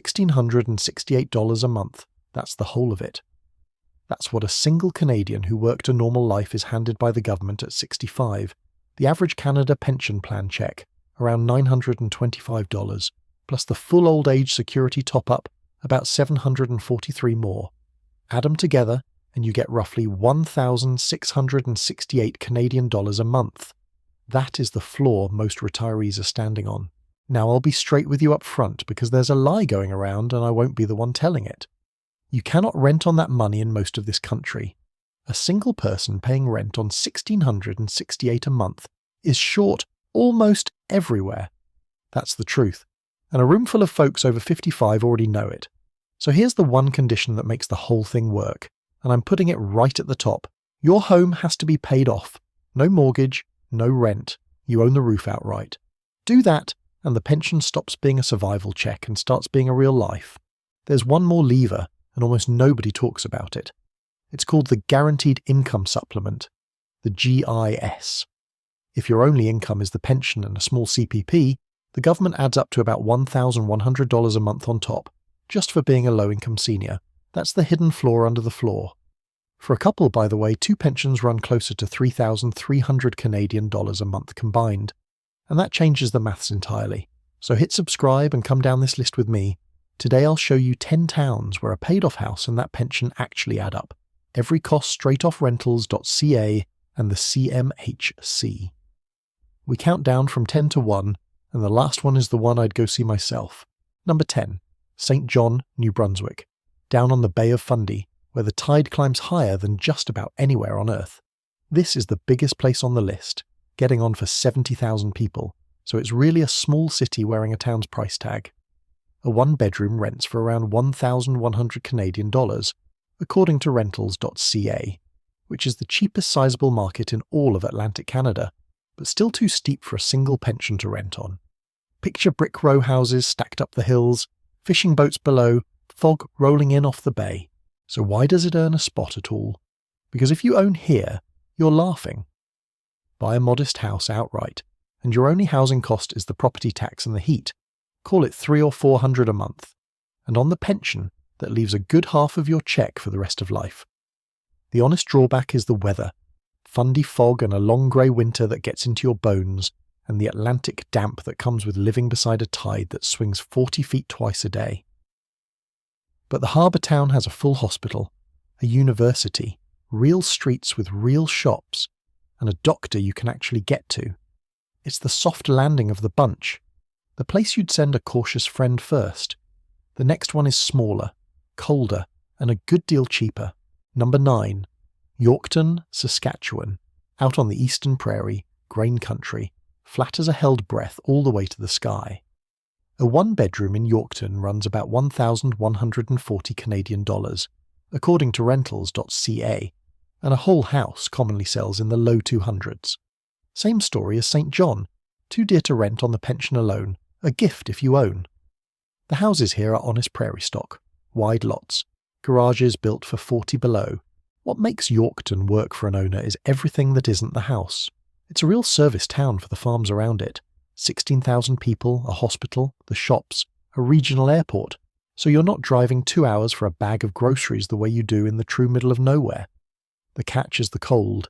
$1,668 a month. That's the whole of it. That's what a single Canadian who worked a normal life is handed by the government at 65. The average Canada pension plan cheque, around $925, plus the full old age security top-up, about $743 more. Add them together and you get roughly $1,668 Canadian dollars a month. That is the floor most retirees are standing on. Now I'll be straight with you up front because there's a lie going around and I won't be the one telling it. You cannot rent on that money in most of this country. A single person paying rent on $1,668 a month is short almost everywhere. That's the truth. And a room full of folks over 55 already know it. So here's the one condition that makes the whole thing work, and I'm putting it right at the top. Your home has to be paid off. No mortgage, no rent. You own the roof outright. Do that, and the pension stops being a survival check and starts being a real life. There's one more lever, and almost nobody talks about it. It's called the Guaranteed Income Supplement, the GIS. If your only income is the pension and a small CPP, the government adds up to about $1,100 a month on top, just for being a low-income senior. That's the hidden floor under the floor. For a couple, by the way, two pensions run closer to $3,300 Canadian dollars a month combined. And that changes the maths entirely. So hit subscribe and come down this list with me. Today I'll show you 10 towns where a paid-off house and that pension actually add up. Every cost straight off rentals.ca and the CMHC. We count down from 10 to 1, and the last one is the one I'd go see myself. Number 10, St. John, New Brunswick, down on the Bay of Fundy, where the tide climbs higher than just about anywhere on Earth. This is the biggest place on the list, getting on for 70,000 people, so it's really a small city wearing a town's price tag. A one-bedroom rents for around 1,100 Canadian dollars, according to rentals.ca, which is the cheapest sizable market in all of Atlantic Canada, but still too steep for a single pension to rent on. Picture brick row houses stacked up the hills, fishing boats below, fog rolling in off the bay. So why does it earn a spot at all? Because if you own here, you're laughing. Buy a modest house outright, and your only housing cost is the property tax and the heat. Call it $300 or $400 a month. And on the pension, that leaves a good half of your cheque for the rest of life. The honest drawback is the weather. Fundy fog and a long grey winter that gets into your bones, and the Atlantic damp that comes with living beside a tide that swings 40 feet twice a day. But the harbour town has a full hospital, a university, real streets with real shops, and a doctor you can actually get to. It's the soft landing of the bunch, the place you'd send a cautious friend first. The next one is smaller, colder, and a good deal cheaper. Number 9, Yorkton, Saskatchewan, out on the eastern prairie, grain country, flat as a held breath all the way to the sky. A one-bedroom in Yorkton runs about 1,140 Canadian dollars, according to rentals.ca, and a whole house commonly sells in the low 200s. Same story as St. John, too dear to rent on the pension alone, a gift if you own. The houses here are honest prairie stock, wide lots, garages built for 40 below. What makes Yorkton work for an owner is everything that isn't the house. It's a real service town for the farms around it. 16,000 people, a hospital, the shops, a regional airport. So you're not driving 2 hours for a bag of groceries the way you do in the true middle of nowhere. The catch is the cold.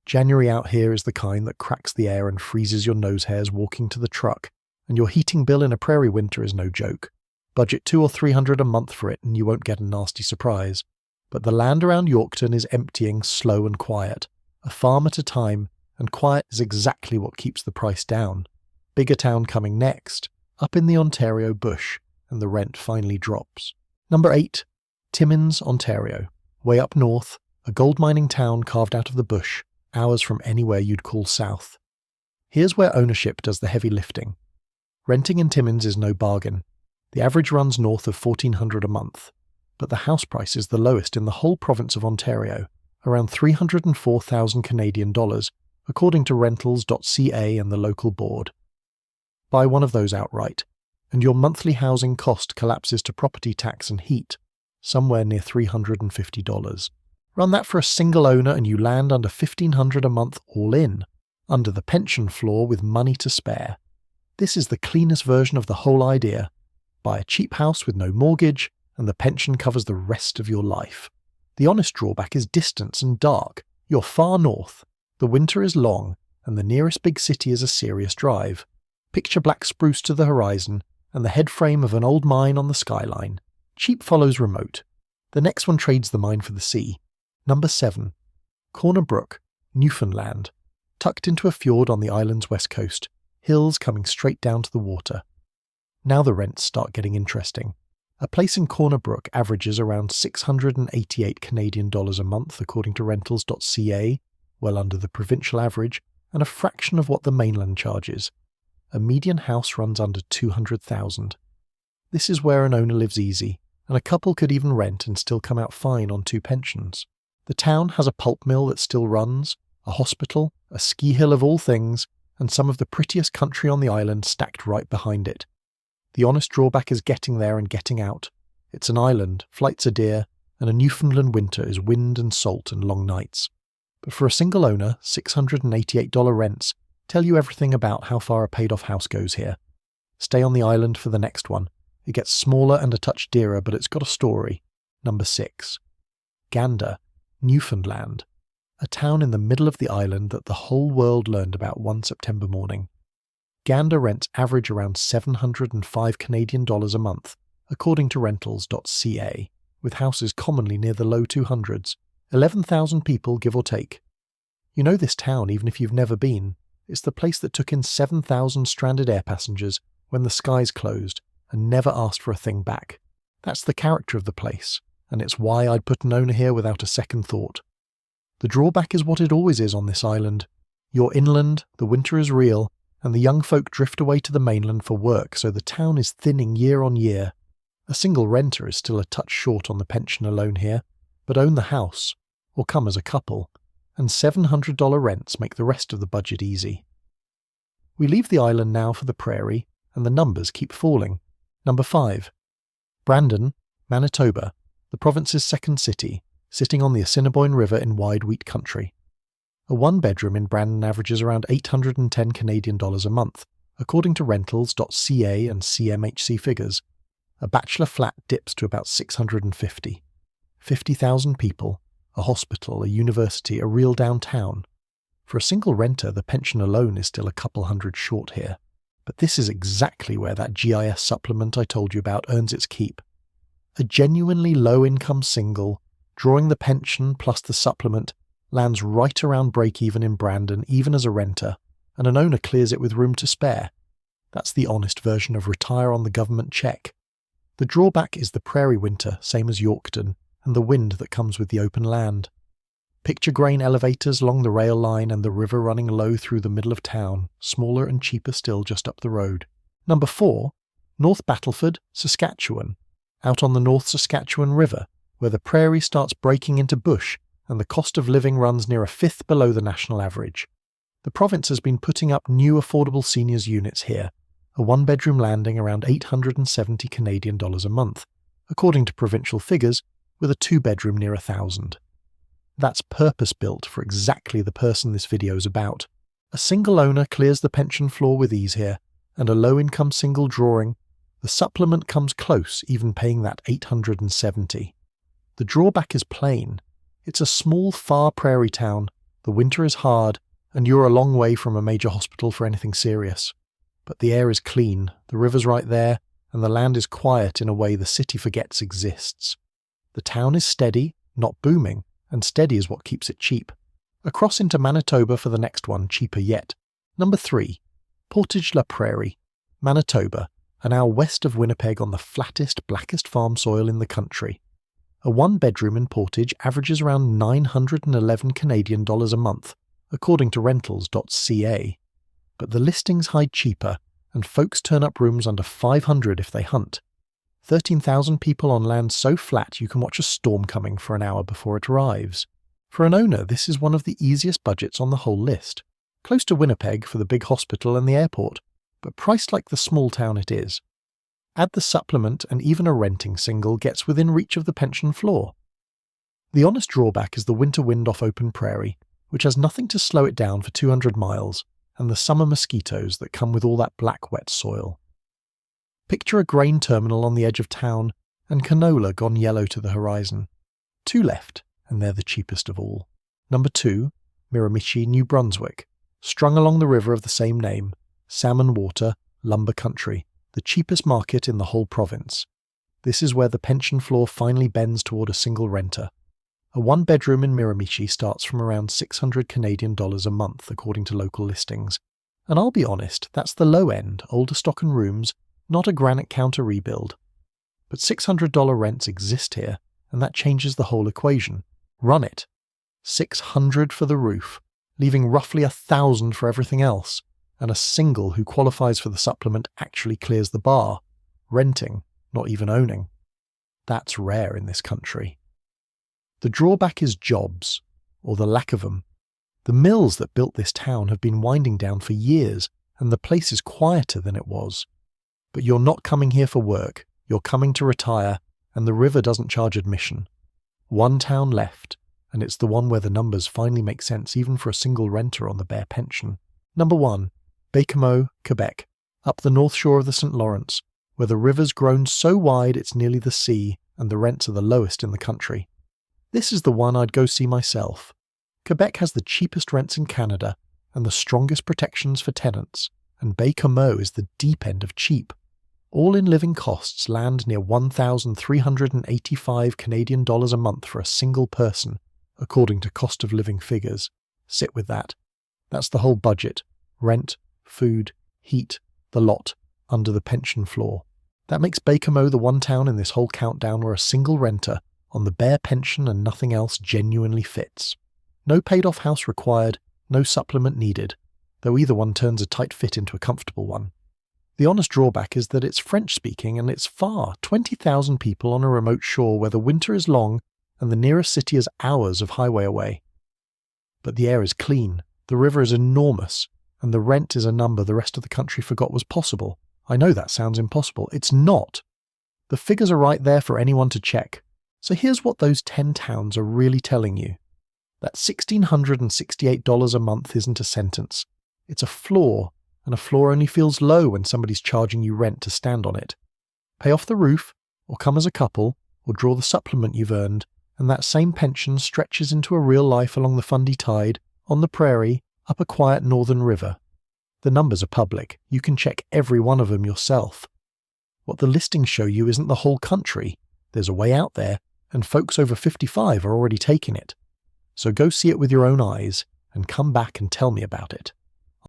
January out here is the kind that cracks the air and freezes your nose hairs walking to the truck, and your heating bill in a prairie winter is no joke. Budget $200 or $300 a month for it and you won't get a nasty surprise. But the land around Yorkton is emptying slow and quiet, a farm at a time, and quiet is exactly what keeps the price down. Bigger town coming next, up in the Ontario bush, and the rent finally drops. Number 8, Timmins, Ontario, way up north, a gold mining town carved out of the bush, hours from anywhere you'd call south. Here's where ownership does the heavy lifting. Renting in Timmins is no bargain. The average runs north of $1,400 a month, but the house price is the lowest in the whole province of Ontario, around 304,000 Canadian dollars, according to rentals.ca and the local board. Buy one of those outright, and your monthly housing cost collapses to property tax and heat, somewhere near $350. Run that for a single owner and you land under $1,500 a month all in, under the pension floor with money to spare. This is the cleanest version of the whole idea. Buy a cheap house with no mortgage, and the pension covers the rest of your life. The honest drawback is distance and dark. You're far north. The winter is long, and the nearest big city is a serious drive. Picture black spruce to the horizon, and the headframe of an old mine on the skyline. Cheap follows remote. The next one trades the mine for the sea. Number 7. Corner Brook, Newfoundland. Tucked into a fjord on the island's west coast. Hills coming straight down to the water. Now the rents start getting interesting. A place in Corner Brook averages around 688 Canadian dollars a month according to rentals.ca, well under the provincial average, and a fraction of what the mainland charges. A median house runs under 200,000. This is where an owner lives easy, and a couple could even rent and still come out fine on 2 pensions. The town has a pulp mill that still runs, a hospital, a ski hill of all things, and some of the prettiest country on the island stacked right behind it. The honest drawback is getting there and getting out. It's an island, flights are dear, and a Newfoundland winter is wind and salt and long nights. But for a single owner, $688 rents tell you everything about how far a paid-off house goes here. Stay on the island for the next one. It gets smaller and a touch dearer, but it's got a story. Number 6. Gander, Newfoundland. A town in the middle of the island that the whole world learned about one September morning. Gander rents average around 705 Canadian dollars a month, according to rentals.ca, with houses commonly near the low 200s, 11,000 people give or take. You know this town even if you've never been. It's the place that took in 7,000 stranded air passengers when the skies closed and never asked for a thing back. That's the character of the place, and it's why I'd put an owner here without a second thought. The drawback is what it always is on this island. You're inland, the winter is real, and the young folk drift away to the mainland for work, so the town is thinning year on year. A single renter is still a touch short on the pension alone here, but own the house, or come as a couple, and $700 rents make the rest of the budget easy. We leave the island now for the prairie, and the numbers keep falling. Number 5. Brandon, Manitoba, the province's second city, sitting on the Assiniboine River in wide wheat country. A one-bedroom in Brandon averages around 810 Canadian dollars a month, according to rentals.ca and CMHC figures. A bachelor flat dips to about 650. 50,000 people, a hospital, a university, a real downtown. For a single renter, the pension alone is still a couple hundred short here. But this is exactly where that GIS supplement I told you about earns its keep. A genuinely low-income single, drawing the pension plus the supplement, lands right around break-even in Brandon even as a renter, and an owner clears it with room to spare. That's the honest version of retire on the government cheque. The drawback is the prairie winter, same as Yorkton, and the wind that comes with the open land. Picture grain elevators along the rail line and the river running low through the middle of town, smaller and cheaper still just up the road. Number 4, North Battleford, Saskatchewan, out on the North Saskatchewan River, where the prairie starts breaking into bush and the cost of living runs near a fifth below the national average. The province has been putting up new affordable seniors units here, a one-bedroom landing around 870 Canadian dollars a month, according to provincial figures, with a two-bedroom near 1,000. That's purpose-built for exactly the person this video is about. A single owner clears the pension floor with ease here, and a low-income single drawing. The supplement comes close, even paying that 870. The drawback is plain. It's a small, far prairie town, the winter is hard, and you're a long way from a major hospital for anything serious. But the air is clean, the river's right there, and the land is quiet in a way the city forgets exists. The town is steady, not booming, and steady is what keeps it cheap. Across into Manitoba for the next one, cheaper yet. Number 3. Portage la Prairie, Manitoba, an hour west of Winnipeg on the flattest, blackest farm soil in the country. A one-bedroom in Portage averages around 911 Canadian dollars a month, according to rentals.ca. But the listings hide cheaper, and folks turn up rooms under 500 if they hunt. 13,000 people on land so flat you can watch a storm coming for an hour before it arrives. For an owner, this is one of the easiest budgets on the whole list. Close to Winnipeg for the big hospital and the airport, but priced like the small town it is. Add the supplement and even a renting single gets within reach of the pension floor. The honest drawback is the winter wind off open prairie, which has nothing to slow it down for 200 miles, and the summer mosquitoes that come with all that black wet soil. Picture a grain terminal on the edge of town and canola gone yellow to the horizon. 2 left, and they're the cheapest of all. Number 2, Miramichi, New Brunswick. Strung along the river of the same name, salmon water, lumber country, the cheapest market in the whole province. This is where the pension floor finally bends toward a single renter. A 1-bedroom in Miramichi starts from around $600 Canadian a month, according to local listings. And I'll be honest, that's the low end, older stock and rooms, not a granite counter rebuild. But $600 rents exist here, and that changes the whole equation. Run it. $600 for the roof, leaving roughly $1,000 for everything else, and a single who qualifies for the supplement actually clears the bar, renting, not even owning. That's rare in this country. The drawback is jobs, or the lack of them. The mills that built this town have been winding down for years, and the place is quieter than it was. But you're not coming here for work, you're coming to retire, and the river doesn't charge admission. 1 town left, and it's the one where the numbers finally make sense even for a single renter on the bare pension. Number 1, Baie-Comeau, Quebec, up the north shore of the St. Lawrence, where the river's grown so wide it's nearly the sea, and the rents are the lowest in the country. This is the one I'd go see myself. Quebec has the cheapest rents in Canada, and the strongest protections for tenants, and Baie-Comeau is the deep end of cheap. All-in living costs land near $1,385 Canadian a month for a single person, according to cost of living figures. Sit with that. That's the whole budget. Rent, food, heat, the lot, under the pension floor. That makes Baie-Comeau the one town in this whole countdown where a single renter, on the bare pension and nothing else, genuinely fits. No paid-off house required, no supplement needed, though either one turns a tight fit into a comfortable one. The honest drawback is that it's French-speaking and it's far, 20,000 people on a remote shore where the winter is long and the nearest city is hours of highway away. But the air is clean, the river is enormous, and the rent is a number the rest of the country forgot was possible. I know that sounds impossible. It's not. The figures are right there for anyone to check. So here's what those 10 towns are really telling you. That $1,668 a month isn't a sentence. It's a floor, and a floor only feels low when somebody's charging you rent to stand on it. Pay off the roof, or come as a couple, or draw the supplement you've earned, and that same pension stretches into a real life along the Fundy Tide, on the prairie, up a quiet northern river. The numbers are public. You can check every one of them yourself. What the listings show you isn't the whole country. There's a way out there, and folks over 55 are already taking it. So go see it with your own eyes, and come back and tell me about it.